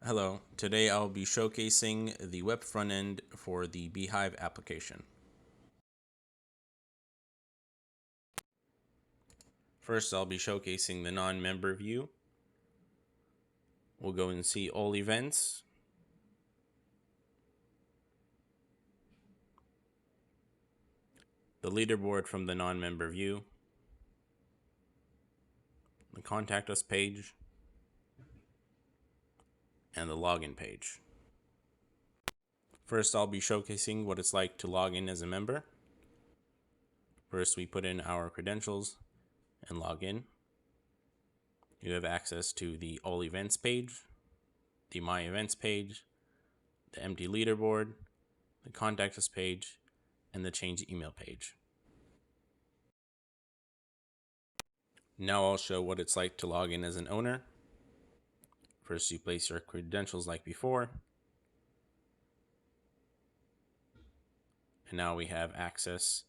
Hello, today I'll be showcasing the web front end for the BeeHive application. First, I'll be showcasing the non-member view. We'll go and see all events. The leaderboard from the non-member view. The contact us page. And the login page. First, I'll be showcasing what it's like to log in as a member. First, we put in our credentials and log in. You have access to the All Events page, the My Events page, the empty leaderboard, the Contact Us page, and the Change Email page. Now I'll show what it's like to log in as an owner. First, you place your credentials like before. And now we have access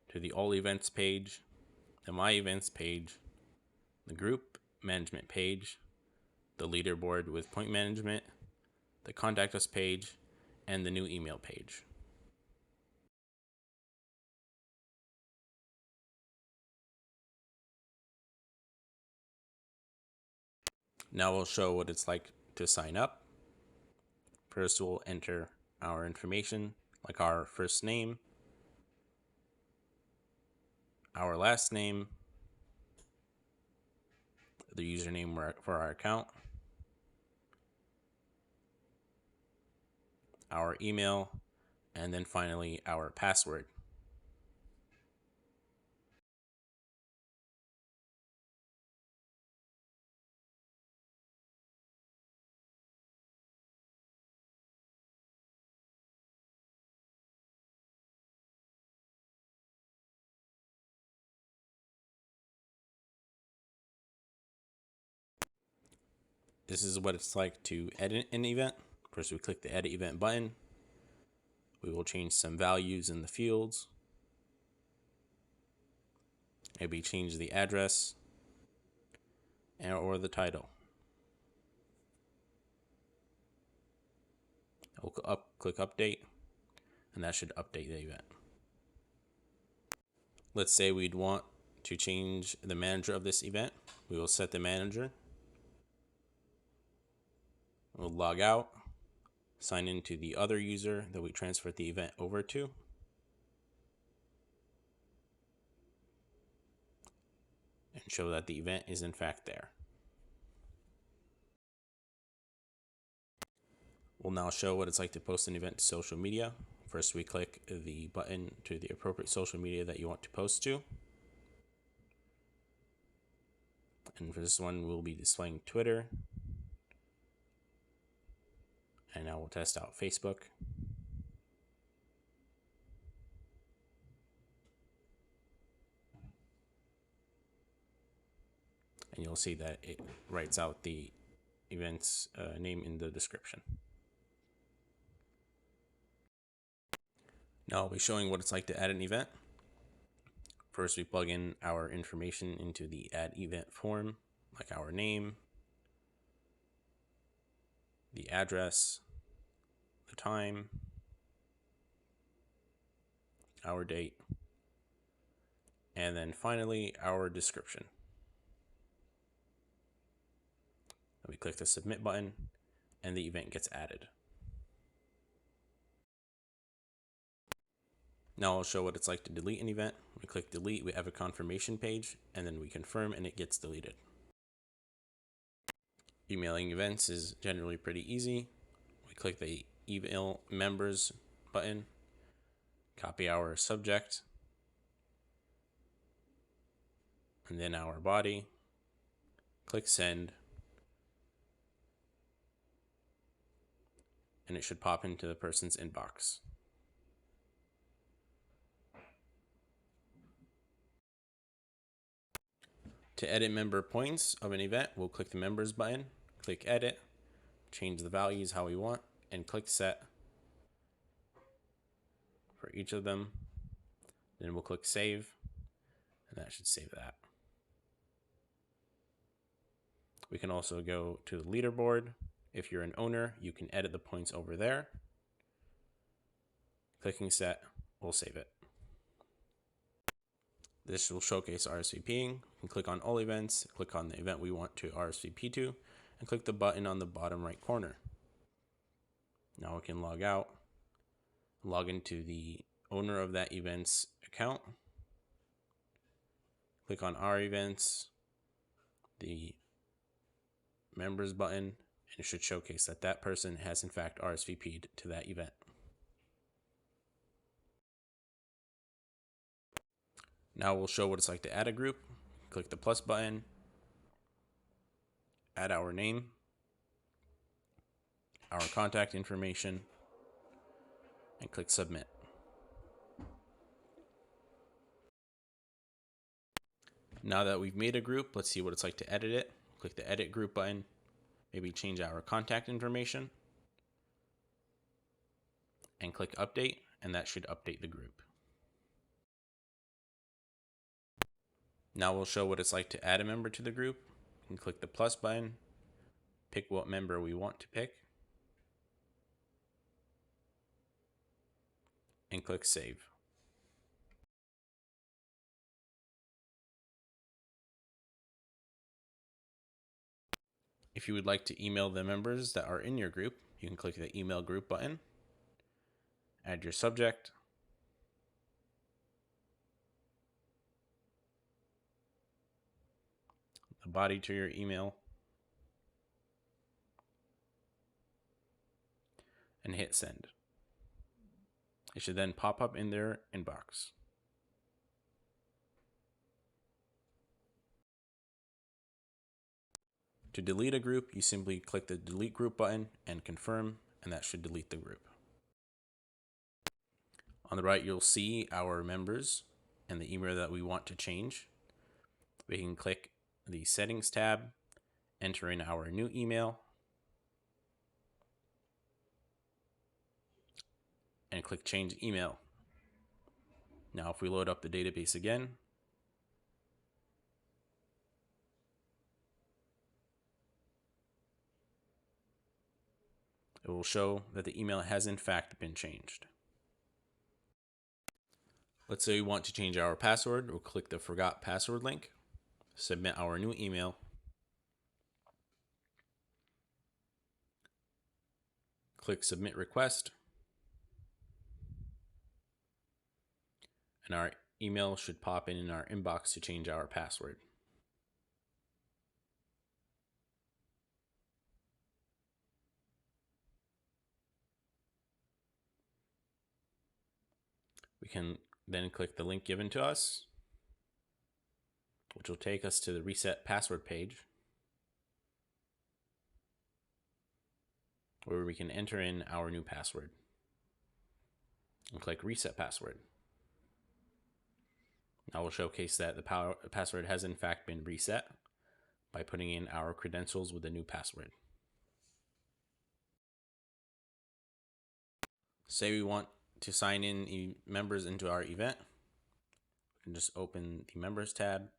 to the All Events page, the My Events page, the Group Management page, the leaderboard with point management, the Contact Us page, and the new email page. Now we'll show what it's like to sign up. First, we'll enter our information, like our first name, our last name, the username for our account, our email, and then finally our password. This is what it's like to edit an event. First, we click the Edit Event button. We will change some values in the fields. Maybe change the address or the title. We'll click Update, and that should update the event. Let's say we'd want to change the manager of this event. We will set the manager. We'll log out, sign into the other user that we transferred the event over to. And show that the event is in fact there. We'll now show what it's like to post an event to social media. First, we click the button to the appropriate social media that you want to post to. And for this one, we'll be displaying Twitter. And now we'll test out Facebook. And you'll see that it writes out the event's name in the description. Now I'll be showing what it's like to add an event. First, we plug in our information into the add event form, like our name, the address, the time, our date, and then finally our description. Then we click the submit button and the event gets added. Now I'll show what it's like to delete an event. We click delete, we have a confirmation page, and then we confirm and it gets deleted. Emailing events is generally pretty easy. We click the email members button, copy our subject, and then our body, click send, and it should pop into the person's inbox. To edit member points of an event, we'll click the members button, click edit, change the values how we want, and click set for each of them. Then we'll click save, and that should save that. We can also go to the leaderboard, If you're an owner, you can edit the points over there. Clicking set will save it. This will showcase RSVPing. You can click on all events, click on the event we want to RSVP to, and click the button on the bottom right corner. Now we can log out, log into the owner of that event's account, click on our events, the members button, and it should showcase that that person has in fact RSVP'd to that event. Now we'll show what it's like to add a group. Click the plus button, add our name, our contact information, and click submit. Now that we've made a group, let's see what it's like to edit it. Click the edit group button, maybe change our contact information, and click update, and that should update the group. Now we'll show what it's like to add a member to the group. You can click the plus button, pick what member we want to pick, and click save. If you would like to email the members that are in your group, you can click the email group button, add your subject, the body to your email, and hit send. It should then pop up in their inbox. To delete a group, you simply click the delete group button and confirm, and that should delete the group. On the right, you'll see our members and the email that we want to change. We can click the settings tab, enter in our new email, and click change email. Now, if we load up the database again, it will show that the email has in fact been changed. Let's say we want to change our password. We'll click the forgot password link, submit our new email, click submit request, and our email should pop in our inbox to change our password. We can then click the link given to us, which will take us to the reset password page, where we can enter in our new password, and click reset password. Now we'll showcase that the password has in fact been reset by putting in our credentials with the new password. Say we want to sign in members into our event, we can just open the members tab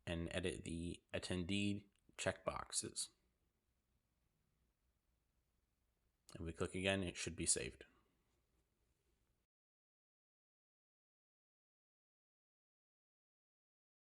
and edit the attendee checkboxes. And we click again, it should be saved.